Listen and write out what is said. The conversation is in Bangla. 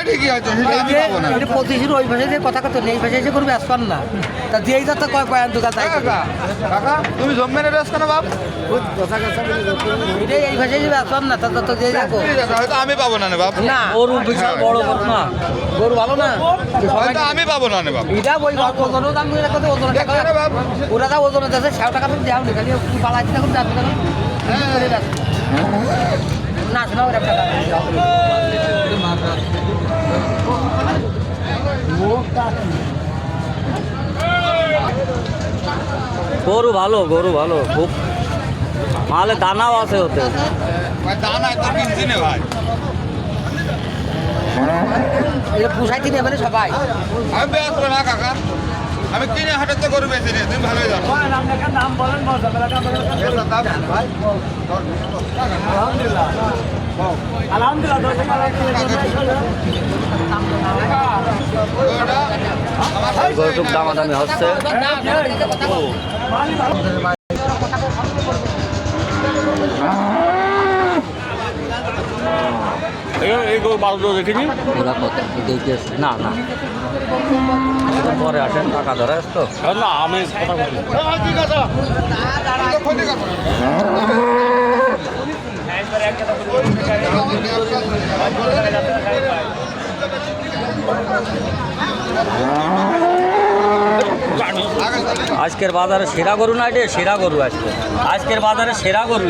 ঠিকই আছে, সেটা আমি পাবো না। এটা পঁচিশের ওই ভাষায় যে কথা কথা নেই ভাষায় যে করবে আসপান না তা দিয়েই যাতে কয় কয় দোকান তাই কাকা কাকা তুমি জম্মের রেস কেন বাপ? এটাই এই ভাষায় যে আসপান না তা তো দিয়ে যাবো ঠিক আছে, হয়তো আমি পাবো না নে বাপ। না গরু বিশাল বড় গরু না, গরু ভালো না হয়তো আমি পাবো না নে বাপ। এটা ওই ওজনও দাম করে রাখতে ওজন টাকা দেখো রে বাপ। ওরা যা ওজনে যাচ্ছে 100 টাকা তুমি দেও নি খালি পালাই দিতে করে যাবে না শোনা ওরা টাকা গরু ভালো, গরু ভালো খুব, মালে দানাও আছে ওতে। ভাই দানা তো কিনছি নে ভাই। এটা পুষাইতে নেবে না সবাই আমি ব্যস্ত না কাকা, আমি কিনে হাটাতে গরু বেশি নে, তুমি ভালোই জানো। গরুটুক দামাদামি হচ্ছে। এই গরু 12 দেখিনি ওরা কত দেখেছি না না, পরে আসেন টাকা ধরে তো না, আমি কথা বলছি। ঠিক আছে, ক্ষতি করবো আজকের বাজারে সেরা গরু না, এটা সেরা গরু আজকে, আজকের বাজারে সেরা গরু।